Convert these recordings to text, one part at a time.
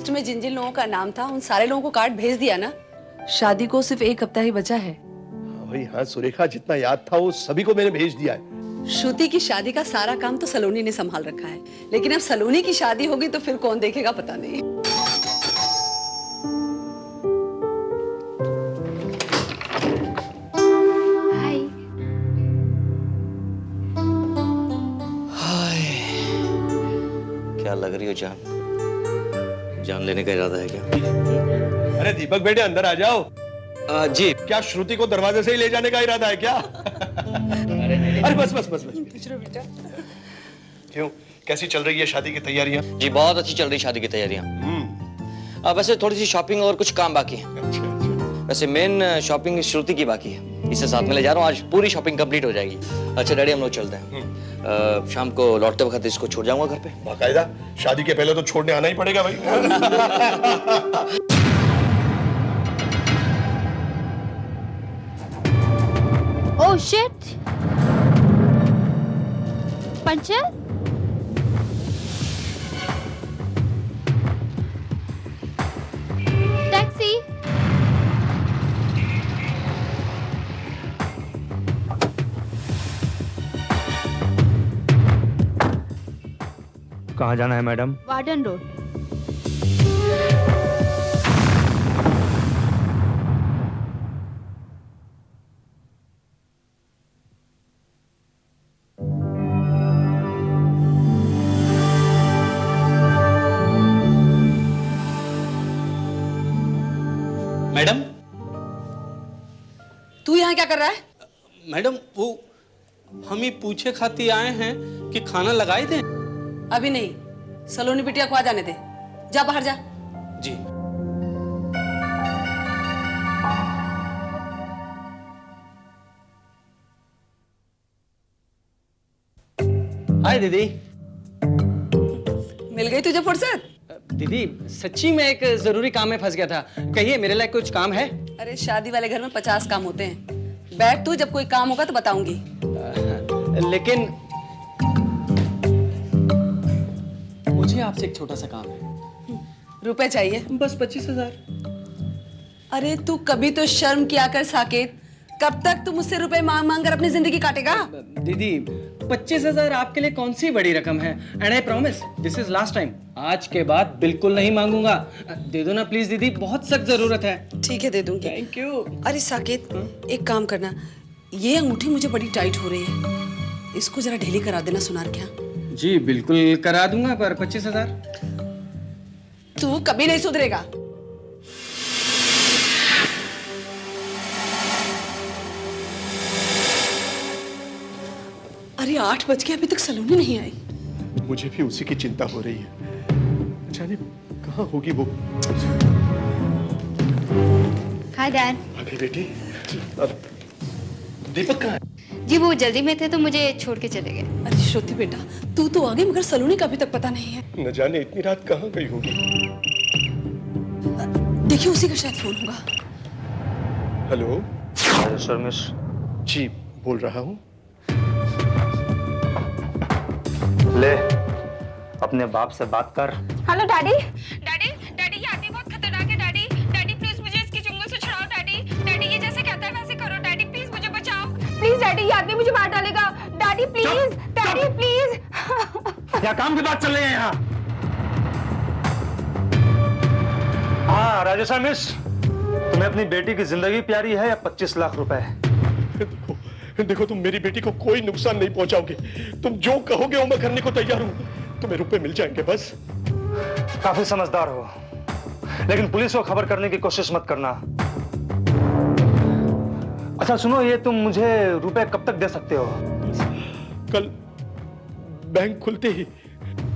List में जिन जिन लोगों का नाम था उन सारे लोगों को कार्ड भेज दिया ना। शादी को सिर्फ 1 हफ्ता ही बचा है। भाई हाँ सुरेखा, जितना याद था वो सभी को मैंने भेज दिया है। श्रुति की शादी का सारा काम तो सलोनी ने संभाल रखा है, लेकिन अब सलोनी की शादी होगी तो फिर कौन देखेगा पता नहीं। हाय, क्या लग रही हो जान? जान लेने का इरादा है क्या? अरे दीपक बेटे अंदर आ जाओ। जी। क्या श्रुति को दरवाजे से ही ले जाने का इरादा है क्या? अरे बस बस बस बस बेटा। क्यों, कैसी चल रही है शादी की तैयारियां? जी बहुत अच्छी चल रही शादी की तैयारियां। वैसे थोड़ी सी शॉपिंग और कुछ काम बाकी है। अच्छा। वैसे मेन शॉपिंग श्रुति की बाकी है, इसे साथ में ले जा रहा हूँ, आज पूरी शॉपिंग कंप्लीट हो जाएगी। अच्छा डैडी हम लोग चलते हैं। शाम को लौटते वक्त इसको छोड़ जाऊंगा घर पे। बाकायदा शादी के पहले तो छोड़ने आना ही पड़ेगा भाई। Oh shit, puncture. टैक्सी। कहाँ जाना है मैडम? Warden road. मैडम, तू यहाँ क्या कर रहा है? मैडम वो हम ही पूछे खातिर आए हैं कि खाना लगाए थे। अभी नहीं, सलोनी बिटिया को आ जाने दे। जा बाहर जा। जी। हाय दीदी। मिल गई तुझे फुर्सत? दीदी सच्ची में एक जरूरी काम में फंस गया था, कहिए मेरे लिए कुछ काम है? अरे शादी वाले घर में 50 काम होते हैं। बैठ तू, जब कोई काम होगा तो बताऊंगी। लेकिन मुझे आपसे एक छोटा सा काम है। रुपए चाहिए? बस 25,000। अरे तू कभी तो शर्म किया कर साकेत। कब तक तू मुझसे रुपए मांग मांग कर अपनी जिंदगी काटेगा? दीदी 25,000 आपके लिए कौन सी बड़ी रकम है? And I promise this is last time. आज के बाद बिल्कुल नहीं मांगूंगा। दे दो ना प्लीज दीदी, बहुत सख्त जरूरत है। ठीक है दे दूंगी। Thank you. अरे साकेत, एक काम करना, ये अंगूठी मुझे बड़ी टाइट हो रही है, इसको जरा ढीली करा देना सुनार क्या। जी बिल्कुल करा दूंगा, पर 25,000। तू कभी नहीं सुधरेगा। अरे 8 बज के अभी तक सलोनी नहीं आई। मुझे भी उसी की चिंता हो रही है, जाने कहाँ होगी वो। Hi dad. अभी बेटी, अब दीपक कहाँ है? जी वो जल्दी में थे तो मुझे छोड़ के चले गए। अरे श्रुति बेटा, तू तो आ गई मगर सलोनी का अभी तक पता नहीं है। न जाने इतनी रात कहाँ गई होगी। देखिए उसी का शायद फोन होगा। Hello sir miss. जी बोल रहा हूँ। ले अपने बाप से बात कर। Hello daddy. डैडी डैडी ये आदमी बहुत खतरनाक है डैडी। डैडी प्लीज मुझे इसकी चुंगल से छुड़ाओ डैडी। डैडी ये जैसे कहता है वैसे करो डैडी, प्लीज मुझे बचाओ प्लीज डैडी, ये आदमी मुझे मार डालेगा डैडी प्लीज डैडी प्लीज। क्या काम की बात चल रही है यहाँ? हाँ राजेशा मिस, तुम्हें अपनी बेटी की जिंदगी प्यारी है या 25 लाख रुपए? देखो तुम मेरी बेटी को कोई नुकसान नहीं पहुंचाओगे। तुम जो कहोगे वो मैं करने को तैयार हूं। तुम्हें रुपए मिल जाएंगे बस। काफी समझदार हो, लेकिन पुलिस को खबर करने की कोशिश मत करना। अच्छा सुनो, ये तुम मुझे रुपए कब तक दे सकते हो? कल बैंक खुलते ही।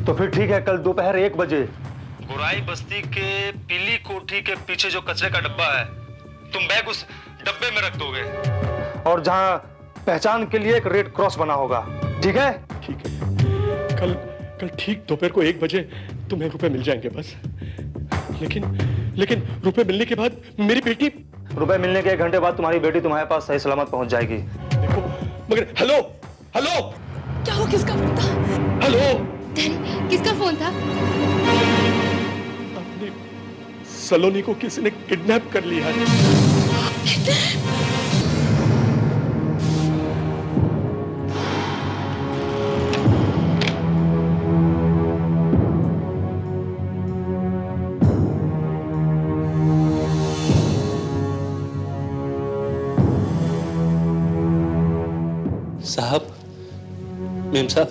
तो फिर ठीक है, कल दोपहर 1 बजे बुराई बस्ती के पीली कोठी के पीछे जो कचरे का डब्बा है, तुम बैग उस डब्बे में रख दोगे और जहां पहचान के लिए एक रेड क्रॉस बना होगा। ठीक है? ठीक है, कल ठीक दोपहर को 1 बजे तुम्हें रुपए मिल जाएंगे बस। लेकिन रुपए मिलने के बाद मेरी बेटी। रुपए मिलने के 1 घंटे बाद तुम्हारी बेटी तुम्हारे पास सही सलामत पहुंच जाएगी। देखो मगर हेलो हेलो क्या हो, किसका फोन था? हेलो डैडी किसका फोन था? अपनी सलोनी को किसी ने किडनैप कर लिया है। साहब, मेम साहब,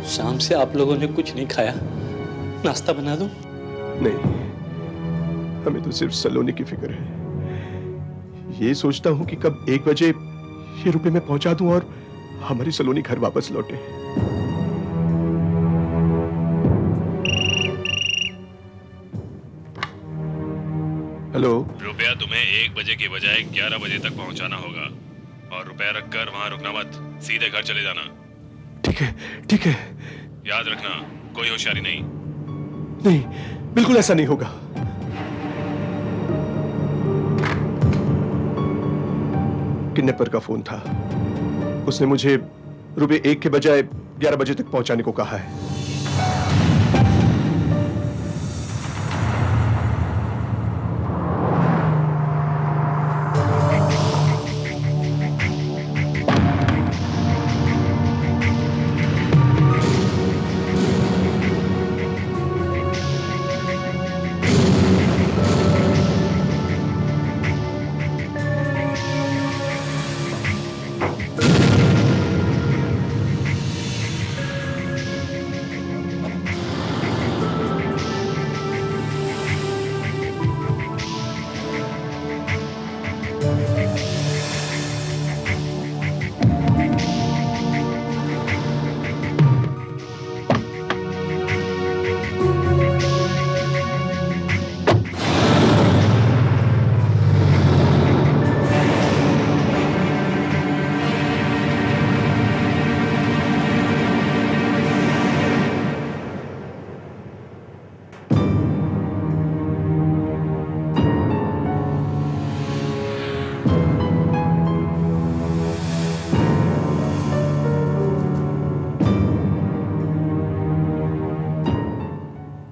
शाम से आप लोगों ने कुछ नहीं खाया, नाश्ता बना दूं? नहीं, हमें तो सिर्फ सलोनी की फिक्र है। ये सोचता हूं कि कब 1 बजे ये रुपए मैं पहुंचा दूं और हमारी सलोनी घर वापस लौटे। हेलो। रुपया तुम्हें 1 बजे की बजाय 11 बजे तक पहुंचाना होगा, और रुपया रखकर वहां रुकना मत, सीधे घर चले जाना। ठीक है, ठीक है। याद रखना, कोई होशियारी नहीं। नहीं, बिल्कुल ऐसा नहीं होगा। किडनैपर का फोन था, उसने मुझे रुपये 1 के बजाय 11 बजे तक पहुंचाने को कहा है।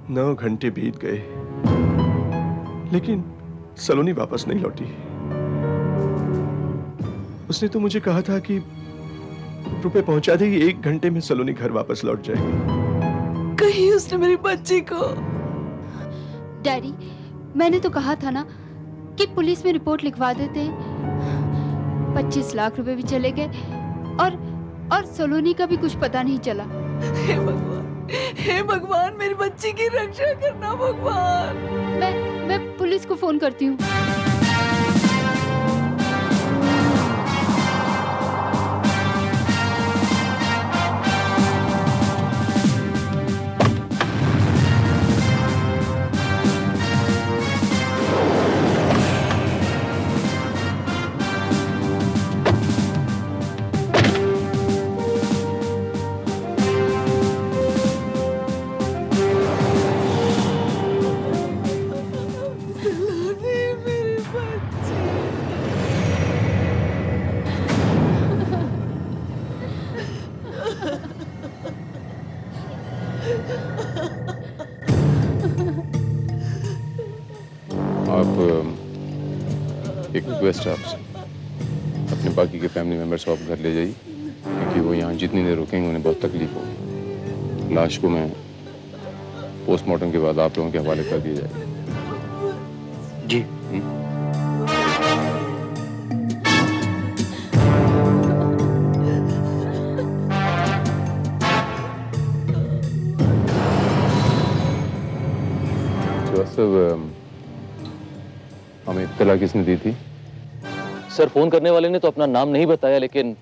नौ घंटे बीत गए, लेकिन सलोनी वापस नहीं लौटी। उसने तो मुझे कहा था कि रुपए पहुंचा देगी, 1 घंटे में सलोनी घर वापस लौट जाएगी। कहीं उसने मेरी बच्ची को। डैडी, मैंने तो कहा था ना कि पुलिस में रिपोर्ट लिखवा देते। 25 लाख रुपए भी चले गए और सलोनी का भी कुछ पता नहीं चला। हे भगवान, हे भगवान, मेरी बच्ची की रक्षा करना भगवान। मैं पुलिस को फोन करती हूँ। एक रिक्वेस्ट है आपसे, अपने बाकी के फैमिली मेंबर्स को आप घर ले जाइए, क्योंकि वो यहाँ जितनी देर रुकेंगे उन्हें बहुत तकलीफ होगी। लाश को मैं पोस्टमार्टम के बाद आप लोगों के हवाले कर दिया जाएगा। जी। हमें इत्तला किसने दी थी? सर, फोन करने वाले ने तो अपना नाम नहीं बताया, लेकिन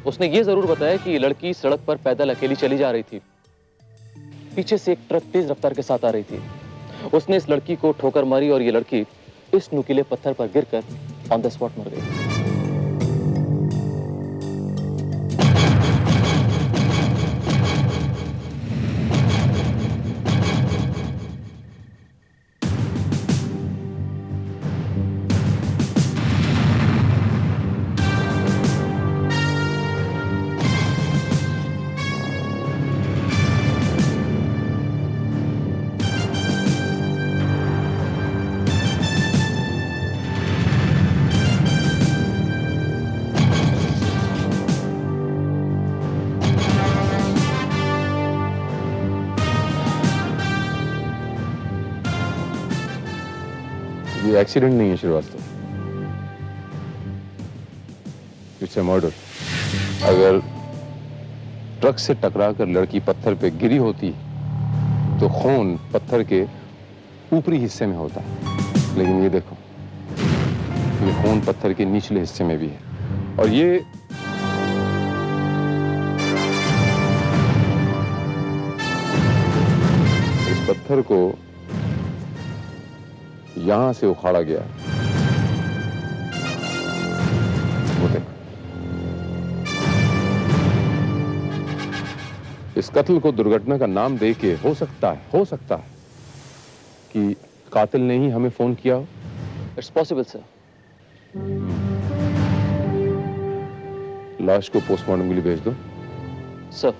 उसने ये जरूर बताया कि लड़की सड़क पर पैदल अकेली चली जा रही थी। पीछे से एक ट्रक तेज रफ्तार के साथ आ रही थी। उसने इस लड़की को ठोकर मारी और ये लड़की इस नुकीले पत्थर पर गिरकर ऑन द स्पॉट मर गई। ये एक्सीडेंट नहीं है श्रीवास्तव, इट्स ए मर्डर। अगर ट्रक से टकराकर लड़की पत्थर पे गिरी होती तो खून पत्थर के ऊपरी हिस्से में होता, लेकिन ये देखो, ये खून पत्थर के निचले हिस्से में भी है। और ये इस पत्थर को यहां से उखाड़ा गया, वो देखो। इस कत्ल को दुर्घटना का नाम देके हो सकता है कि कातिल ने ही हमें फोन किया हो। It's possible sir. लाश को पोस्टमार्टम के लिए भेज दो। सर।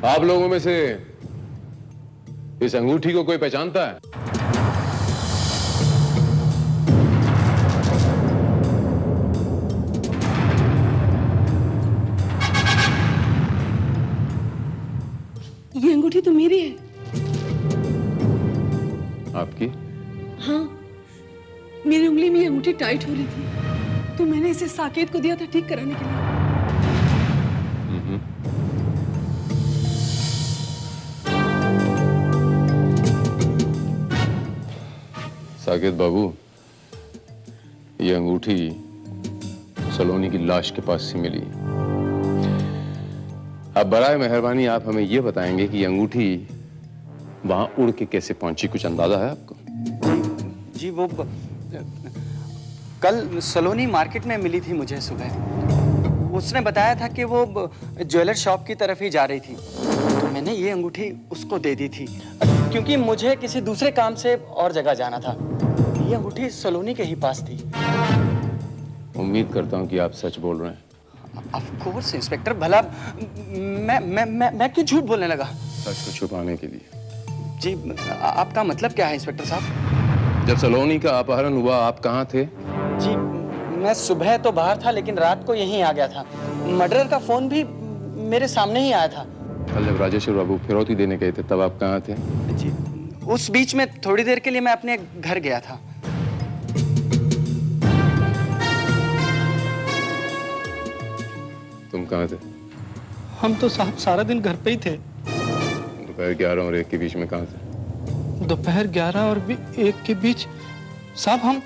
आप लोगों में से इस अंगूठी को कोई पहचानता है? ये अंगूठी तो मेरी है। आपकी? हाँ, मेरी उंगली में ये अंगूठी टाइट हो रही थी, तो मैंने इसे साकेत को दिया था ठीक कराने के लिए। साकेत बाबू, ये अंगूठी सलोनी की लाश के पास से मिली। अब बराए मेहरबानी आप हमें ये बताएंगे कि ये अंगूठी वहां उड़ के कैसे पहुंची, कुछ अंदाजा है आपको? जी वो कल सलोनी मार्केट में मिली थी मुझे सुबह। उसने बताया था कि वो ज्वेलर शॉप की तरफ ही जा रही थी, तो मैंने ये अंगूठी उसको दे दी थी क्योंकि मुझे किसी दूसरे काम से और जगह जाना था। ये अंगूठी सलोनी के ही पास थी। उम्मीद करता हूं कि आप सच बोल रहे हैं। ऑफ कोर्स इंस्पेक्टर, भला मैं क्यों झूठ बोलने लगा? सच को छुपाने के लिए। जी आपका मतलब क्या है इंस्पेक्टर साहब? जब सलोनी का अपहरण हुआ आप कहाँ थे? जी मैं सुबह तो बाहर था, लेकिन रात को यहीं आ गया था। मर्डर का फोन भी मेरे सामने ही आया था। कल जब राजेश्वर बाबू फिरौती देने गए थे तब आप कहाँ थे? जी उस बीच में थोड़ी देर के लिए मैं अपने घर गया था। तुम कहाँ थे? हम तो साहब सारा दिन घर पे ही थे। दोपहर 11 और 1 के बीच में कहाँ थे? दोपहर 11 और 1 के बीच साहब हम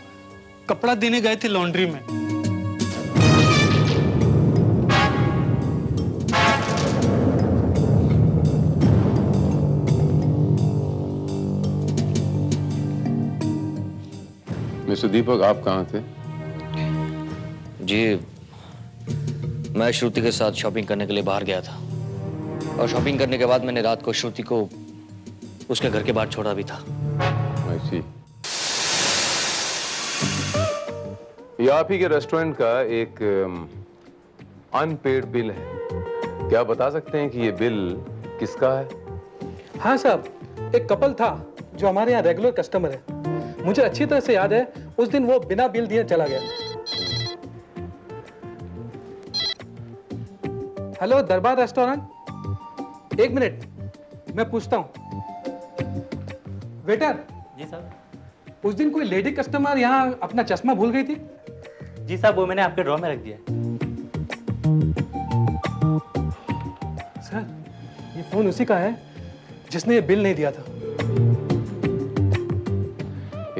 कपड़ा देने गए थे लॉन्ड्री में। मिस्टर दीपक, आप कहाँ थे? जी मैं श्रुति के साथ शॉपिंग करने के लिए बाहर गया था, और शॉपिंग करने के बाद मैंने रात को श्रुति को उसके घर के बाहर छोड़ा भी था। I see। ये आप ही के रेस्टोरेंट का एक अनपेड बिल है। क्या आप बता सकते हैं कि ये बिल किसका है? हाँ साहब, एक कपल था जो हमारे यहाँ रेगुलर कस्टमर है। मुझे अच्छी तरह से याद है, उस दिन वो बिना बिल दिए चला गया। हेलो दरबार रेस्टोरेंट, एक मिनट मैं पूछता हूँ। वेटर जी साहब। उस दिन कोई लेडी कस्टमर यहाँ अपना चश्मा भूल गई थी? जी साहब, वो मैंने आपके ड्रॉर में रख दिया। सर, ये फोन उसी का है जिसने ये बिल नहीं दिया था।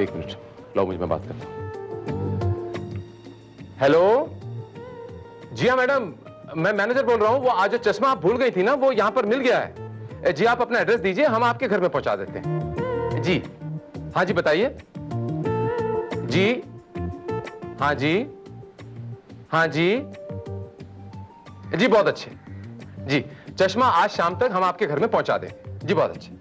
एक मिनट, लाओ मुझे, मैं बात करता हूँ। हेलो, जी हाँ मैडम, मैं मैनेजर बोल रहा हूँ। वो आज जो चश्मा आप भूल गई थी ना, वो यहाँ पर मिल गया है। जी आप अपना एड्रेस दीजिए, हम आपके घर में पहुंचा देते हैं। जी हाँ जी, बताइए। जी हाँ जी, हाँ जी जी, बहुत अच्छे जी। चश्मा आज शाम तक हम आपके घर में पहुंचा देंगे जी, बहुत अच्छे।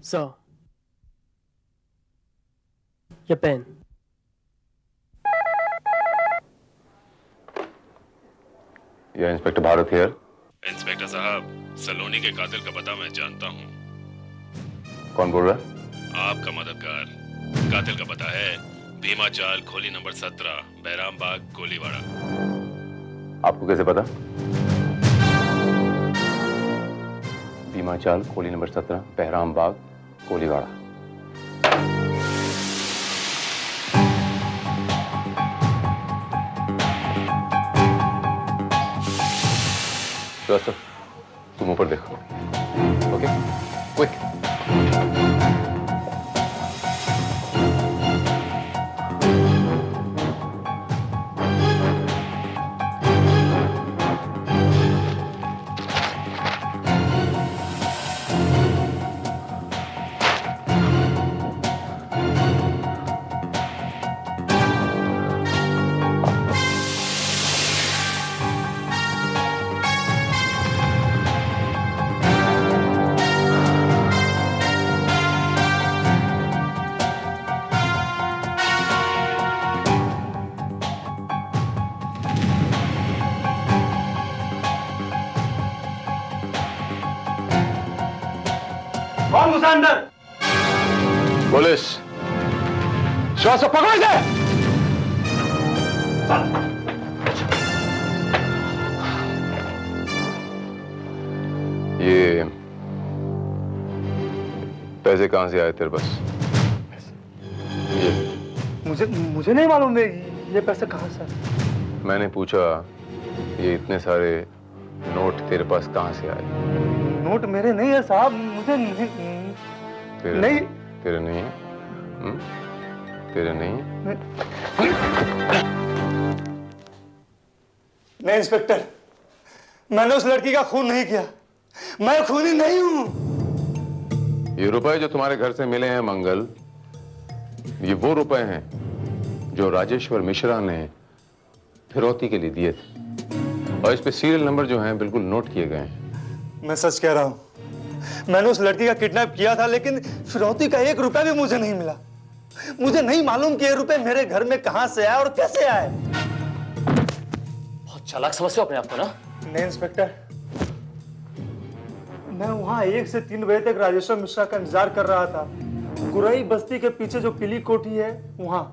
Sir, your pen. ये इंस्पेक्टर भारत हियर। इंस्पेक्टर साहब, सलोनी के कातिल का पता मैं जानता हूँ। कौन बोल रहा है? आपका मददगार। कातिल का पता है भीमा चाल, खोली नंबर 17, बहराम बाग, कोलीवाड़ा। आपको कैसे पता? भीमा चाल, खोली नंबर 17, बहराम बाग, कोलीवाड़ा। श्रीवास्तव, तुम ऊपर देखो। Okay, quick. कौन घुसा अंदर? पुलिस। श्रीवास्तव, पकड़ो इसे। ये पैसे कहां से आए तेरे पास? ये मुझे नहीं मालूम है ये पैसे कहां से। मैंने पूछा, ये इतने सारे नोट तेरे पास कहां से आए? नोट मेरे नहीं है साहब, मुझे नहीं। तेरे नहीं, तेरे नहीं है? तेरे नहीं? नहीं इंस्पेक्टर, मैंने उस लड़की का खून नहीं किया। मैं खूनी नहीं हूं। ये रुपए जो तुम्हारे घर से मिले हैं मंगल, ये वो रुपए हैं जो राजेश्वर मिश्रा ने फिरौती के लिए दिए थे, और इस पे सीरियल नंबर जो हैं बिल्कुल नोट किए गए हैं। मैं सच कह रहा हूं, मैंने उस लड़की का किडनैप किया था, लेकिन फिरौती का 1 रुपया भी मुझे नहीं मिला। मुझे नहीं मालूम कि ये रुपए मेरे घर में कहां से आए और कैसे आए। बहुत चालाक समझते हो अपने आप को ना? नहीं इंस्पेक्टर, मैं वहां 1 से 3 बजे तक राजेश्वर मिश्रा का इंतजार कर रहा था, गुराई बस्ती के पीछे जो पीली कोठी है वहां,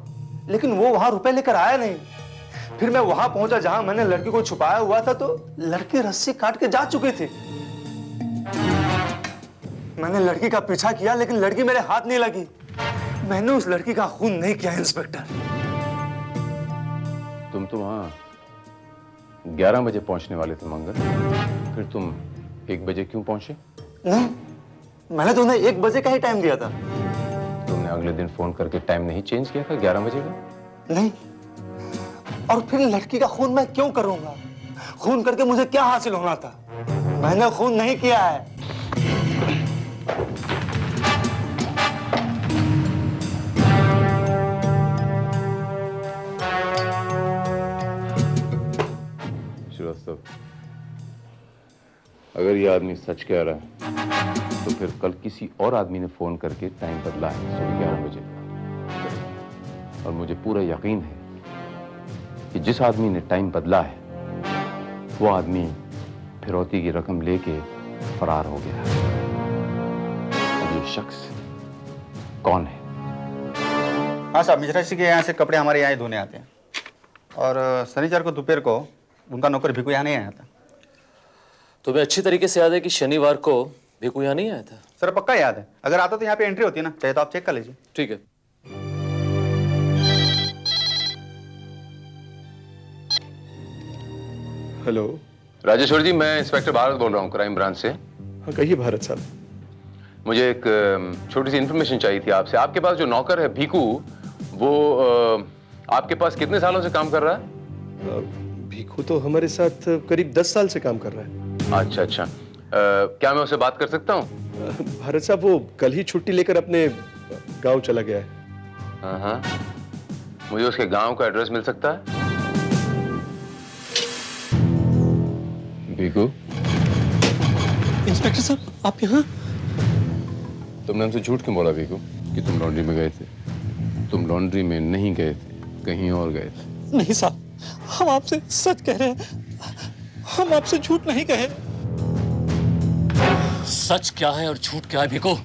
लेकिन वो वहां रुपए लेकर आया नहीं। फिर मैं वहां पहुंचा जहां मैंने लड़की को छुपाया हुआ था, तो लड़की रस्सी काट के जा चुकी थी। मैंने लड़की का पीछा किया लेकिन लड़की मेरे हाथ नहीं लगी। मैंने उस लड़की का खून नहीं किया इंस्पेक्टर। तुम तो वहां 11 बजे पहुंचने वाले थे मंगल, फिर तुम 1 बजे क्यों पहुंचे? नहीं, मैंने तो उन्हें 1 बजे का ही टाइम दिया था। तुमने अगले दिन फोन करके टाइम नहीं चेंज किया था 11 बजे का? नहीं, और फिर लड़की का खून मैं क्यों करूंगा? खून करके मुझे क्या हासिल होना था? मैंने खून नहीं किया है। श्रीवास्तव, अगर ये आदमी सच कह रहा है तो फिर कल किसी और आदमी ने फोन करके टाइम बदला है सुबह 11 बजे का। और मुझे पूरा यकीन है कि जिस आदमी ने टाइम बदला है वो आदमी फिरौती की रकम लेके फरार हो गया है। और ये शख्स कौन है? हाँ साहब, मिश्रा जी के यहाँ से कपड़े हमारे यहाँ ही धोने आते हैं, और शनिवार को दोपहर को उनका नौकर भिकू यहाँ नहीं आया था। तुम्हें अच्छी तरीके से याद है कि शनिवार को भिकू यहाँ नहीं आया था? सर पक्का याद है, अगर आता तो यहाँ पे एंट्री होती है ना, चाहे तो आप चेक कर लीजिए। ठीक है। हेलो राजेश्वर जी, मैं इंस्पेक्टर भारत बोल रहा हूँ क्राइम ब्रांच से। हाँ कहिए भारत साहब। मुझे एक छोटी सी इन्फॉर्मेशन चाहिए थी आपसे। आपके पास जो नौकर है भिकू, वो आपके पास कितने सालों से काम कर रहा है? भिकू तो हमारे साथ करीब 10 साल से काम कर रहा है। अच्छा अच्छा, क्या मैं उससे बात कर सकता हूँ? भारत साहब, वो कल ही छुट्टी लेकर अपने गांव चला गया है। हाँ हाँ, मुझे उसके गांव का एड्रेस मिल सकता है? भिकू। इंस्पेक्टर साहब, आप यहाँ? तुमने हमसे झूठ क्यों बोला भिकू कि तुम लॉन्ड्री में गए थे? तुम लॉन्ड्री में नहीं गए थे, कहीं और गए थे। नहीं साहब, हम आपसे सच कह रहे हैं, हम आपसे झूठ नहीं कहे। सच क्या है और झूठ क्या है भिकू,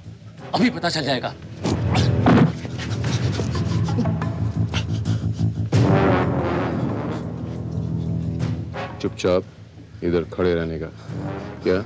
अभी पता चल जाएगा। चुपचाप इधर खड़े रहने का। क्या?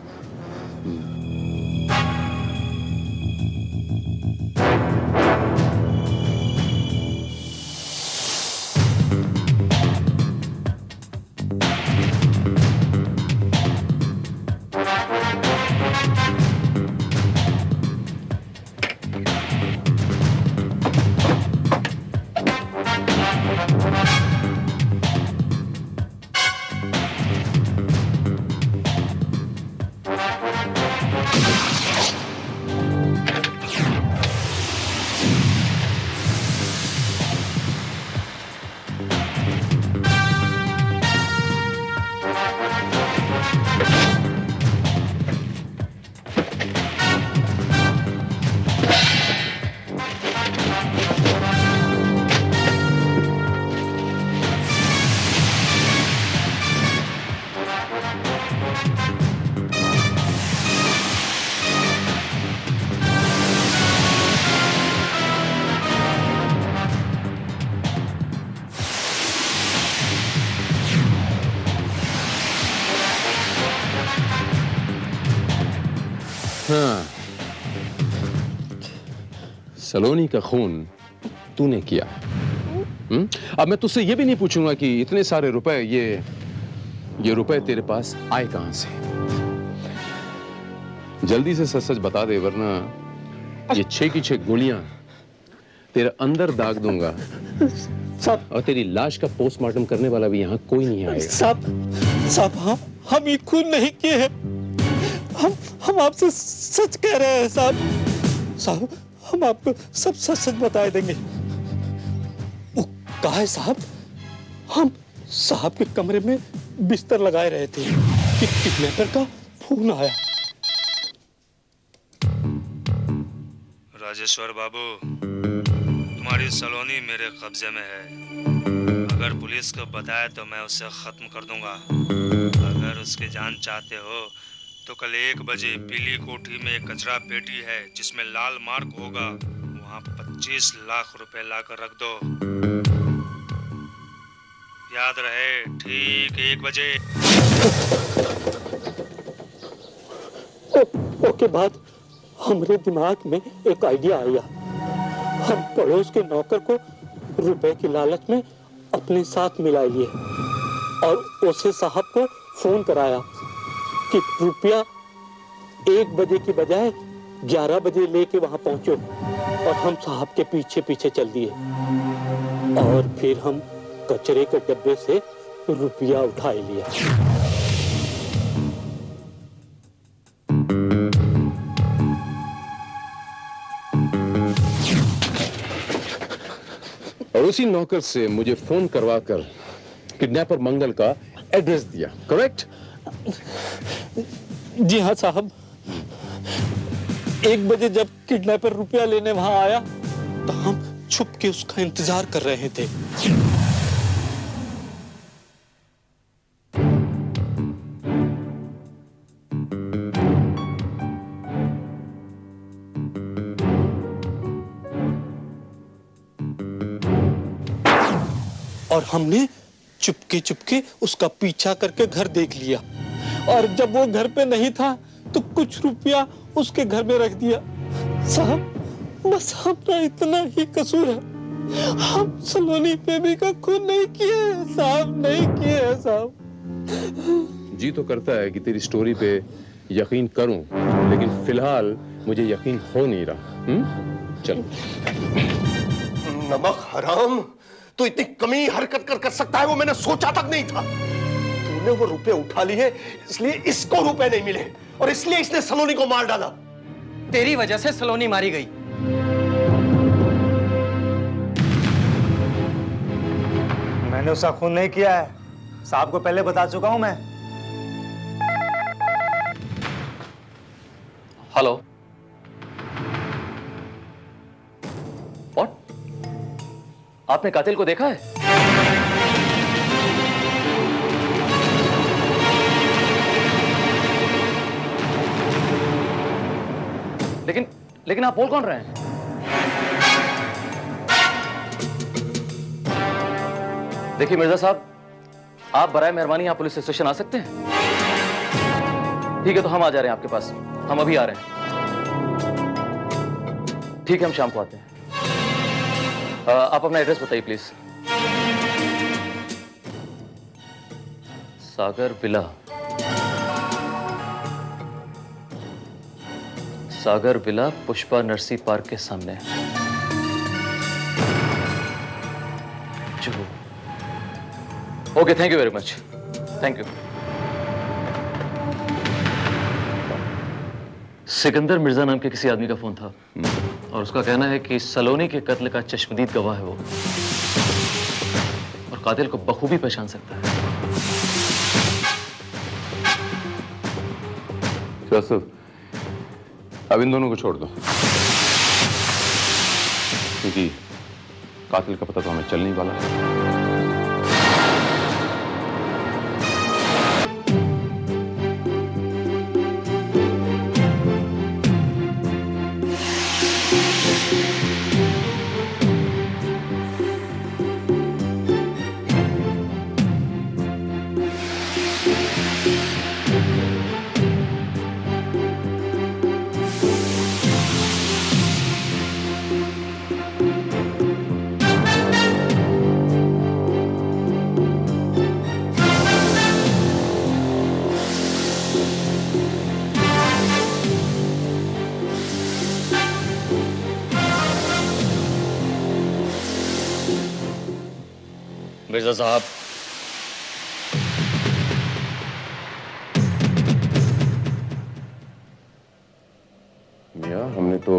हाँ, सलोनी का खून तूने किया। अब मैं तुझसे ये भी नहीं पूछूंगा कि इतने सारे रुपए, ये रुपए तेरे पास आए कहां से। जल्दी से सच सच बता दे, वरना ये 6 की 6 गोलियां तेरे अंदर दाग दूंगा साहब, और तेरी लाश का पोस्टमार्टम करने वाला भी यहाँ कोई नहीं आएगा। साहब, हम ये खून नहीं किए हैं। हम आपसे सच कह रहे हैं साहब, हम आपको सब सच सच बता देंगे। वो कहा है साहब, हम साहब के कमरे में बिस्तर लगाए रहे थे कि किडनैपर का फोन आया। राजेश्वर बाबू, तुम्हारी सलोनी मेरे कब्जे में है। अगर पुलिस को बताया तो मैं उसे खत्म कर दूंगा। अगर उसकी जान चाहते हो तो कल 1 बजे पीली कोठी में एक कचरा पेटी है जिसमें लाल मार्क होगा, वहां 25 लाख रुपए लाकर रख दो। याद रहे, ठीक 1 बजे। ओके बाद हमारे दिमाग में एक आइडिया आया। हम पड़ोस के नौकर को रुपए की लालच में अपने साथ मिला लिए और उसे साहब को फोन कराया कि रुपया 1 बजे की बजाय 11 बजे लेके वहां पहुंचो, और हम साहब के पीछे पीछे चल दिए और फिर हम कचरे के डब्बे से रुपया उठा लिया। और उसी नौकर से मुझे फोन करवाकर किडनैपर मंगल का एड्रेस दिया, करेक्ट? जी हाँ साहब। 1 बजे जब किडनैपर रुपया लेने वहां आया तो हम छुप के उसका इंतजार कर रहे थे। और हमने चुपके चुपके उसका पीछा करके घर देख लिया, और जब वो घर पे नहीं था तो कुछ रुपया उसके घर में रख दिया। साहब बस अपना इतना ही कसूर है, हम सलोनी बेबी का खून नहीं किए हैं साहब, नहीं किए हैं साहब। जी तो करता है कि तेरी स्टोरी पे यकीन करूं, लेकिन फिलहाल मुझे यकीन हो नहीं रहा। चलो। नमक हराम, तो इतनी कमी हरकत कर सकता है वो मैंने सोचा तक नहीं था। तूने वो रुपए उठा लिए, इसलिए इसको रुपए नहीं मिले और इसलिए इसने सलोनी को मार डाला। तेरी वजह से सलोनी मारी गई। मैंने उसका खून नहीं किया है, साहब को पहले बता चुका हूं मैं। Hello, what? आपने कातिल को देखा है? लेकिन आप बोल कौन रहे हैं? देखिए मिर्जा साहब, आप बराए मेहरबानी यहाँ पुलिस स्टेशन आ सकते हैं? ठीक है, तो हम आ जा रहे हैं आपके पास, हम अभी आ रहे हैं। ठीक है, हम शाम को आते हैं। आप अपना एड्रेस बताइए please. Sagar villa, Sagar villa Pushpa Narsi park के सामने। Okay, thank you very much, thank you. Sikandar Mirza नाम के किसी आदमी का फोन था और उसका कहना है कि सलोनी के कत्ल का चश्मदीद गवाह है वो, और कातिल को बखूबी पहचान सकता है। जॉसेफ, अब इन दोनों को छोड़ दो, क्योंकि कातिल का पता तो हमें चल नहीं वाला है। मिर्जा साहब, मियां, हमने तो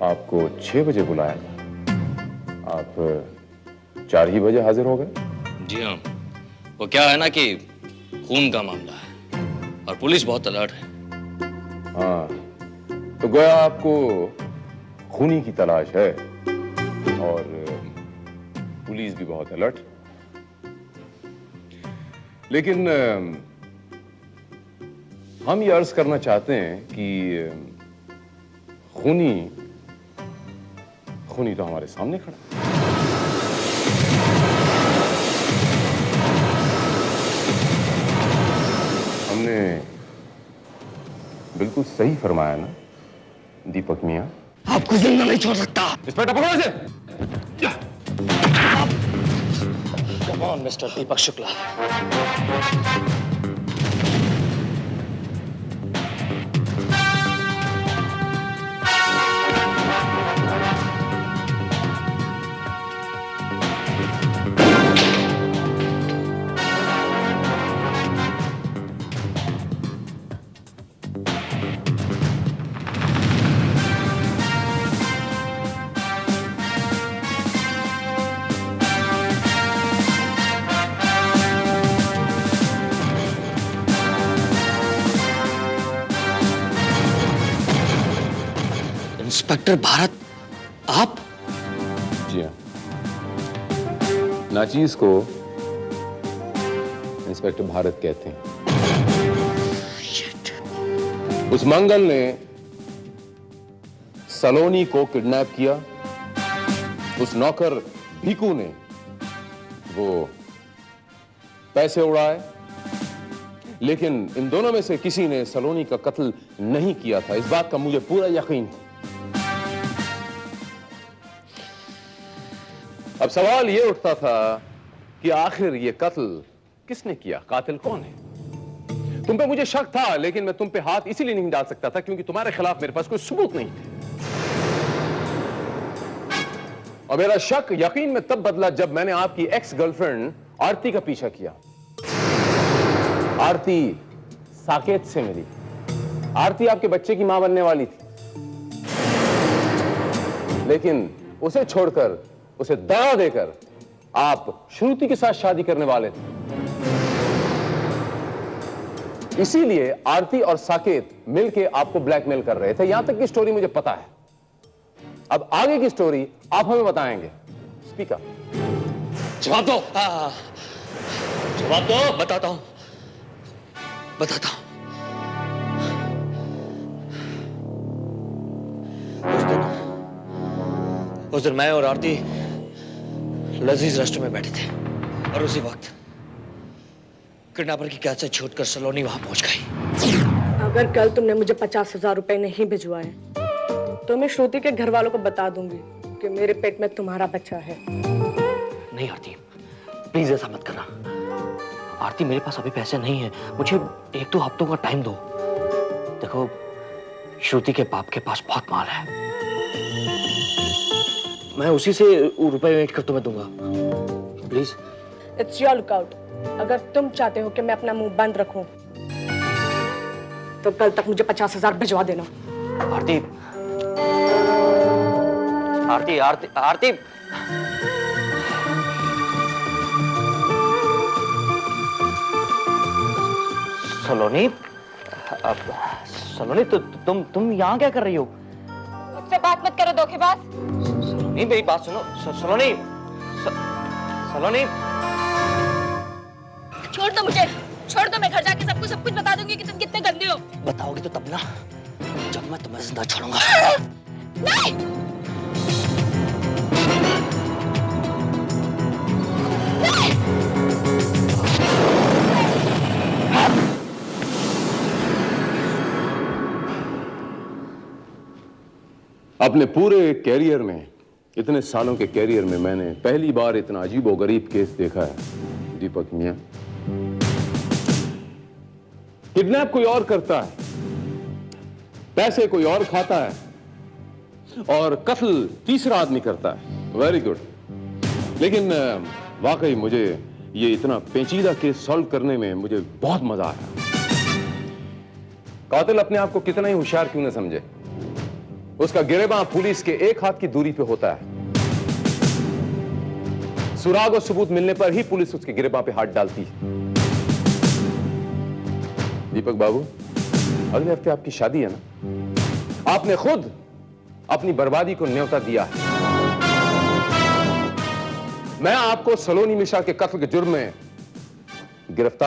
आपको 6 बजे बुलाया था, आप 4 ही बजे हाजिर हो गए। जी हाँ, वो क्या है ना कि खून का मामला है और पुलिस बहुत अलर्ट है। हाँ, तो गोया आपको खूनी की तलाश है और पुलिस भी बहुत अलर्ट। लेकिन हम ये अर्ज करना चाहते हैं कि खूनी तो हमारे सामने खड़ा है। बिल्कुल सही फरमाया ना दीपक मियां? आपको जिंदा नहीं छोड़ सकता। इंस्पेक्टर पकड़ो इसे। Come on mister Deepak Shukla. Inspector Bharat, आप? जी हाँ, नाचीज को इंस्पेक्टर भारत कहते हैं। उस मंगल ने सलोनी को किडनैप किया, उस नौकर भीकू ने वो पैसे उड़ाए, लेकिन इन दोनों में से किसी ने सलोनी का कत्ल नहीं किया था। इस बात का मुझे पूरा यकीन है। अब सवाल यह उठता था कि आखिर ये कत्ल किसने किया, कातिल कौन है? तुम पे मुझे शक था, लेकिन मैं तुम पे हाथ इसीलिए नहीं डाल सकता था क्योंकि तुम्हारे खिलाफ मेरे पास कोई सबूत नहीं थे। और मेरा शक यकीन में तब बदला जब मैंने आपकी एक्स गर्लफ्रेंड आरती का पीछा किया। आरती साकेत से मिली। आरती आपके बच्चे की मां बनने वाली थी, लेकिन उसे छोड़कर, उसे दगा देकर आप श्रुति के साथ शादी करने वाले थे। इसीलिए आरती और साकेत मिलके आपको ब्लैकमेल कर रहे थे। यहां तक की स्टोरी मुझे पता है। अब आगे की स्टोरी आप हमें बताएंगे। स्पीकर, जवाब दो। जवाब दो। बताता हूं। उस दिन मैं और आरती लजीज रेस्टोरेंट में बैठे थे और उसी वक्त किडनैपर की कैद से छूटकर सलोनी वहां पहुंच गई। अगर कल तुमने मुझे 50,000 रुपए नहीं भिजवाए तो मैं श्रुति के घर वालों को बता दूंगी कि मेरे पेट में तुम्हारा बच्चा है। नहीं आरती, प्लीज ऐसा मत करना। आरती, मेरे पास अभी पैसे नहीं है, मुझे 1-2 हफ्तों का टाइम दो। देखो, श्रुति के बाप के पास बहुत माल है, मैं उसी से रुपए वेट कर तुम्हें दूंगा। प्लीज। It's your lookout. अगर तुम चाहते हो कि मैं अपना मुंह बंद रखूं तो कल तक मुझे 50,000 भिजवा देना। आरती, आरती, आरती, आरती। सलोनी, सलोनी, तुम यहाँ क्या कर रही हो? मुझसे बात मत करो धोखेबाज। नहीं, मेरी बात सुनो। सलोनी, सलोनी। छोड़ दो मुझे, छोड़ दो। मैं घर जाके सबको सब कुछ बता दूंगी कि तुम कितने गंदे हो। बताओगी तो तब ना, जब मैं तुम्हें जिंदा छोड़ूंगा। नहीं। अपने पूरे कैरियर में, इतने सालों के कैरियर में मैंने पहली बार इतना अजीबोगरीब केस देखा है दीपक मियां। किडनैप कोई और करता है, पैसे कोई और खाता है, और कत्ल तीसरा आदमी करता है। Very good. लेकिन वाकई मुझे ये इतना पेचीदा केस सॉल्व करने में मुझे बहुत मजा आया। कातिल अपने आप को कितना ही होशियार क्यों न समझे, उसका गिरेबान पुलिस के एक हाथ की दूरी पे होता है। सुराग और सबूत मिलने पर ही पुलिस उसके गिरेबान पे हाथ डालती है। दीपक बाबू, अगले हफ्ते आपकी शादी है ना? आपने खुद अपनी बर्बादी को न्योता दिया है। मैं आपको सलोनी मिश्रा के कत्ल के जुर्म में गिरफ्तार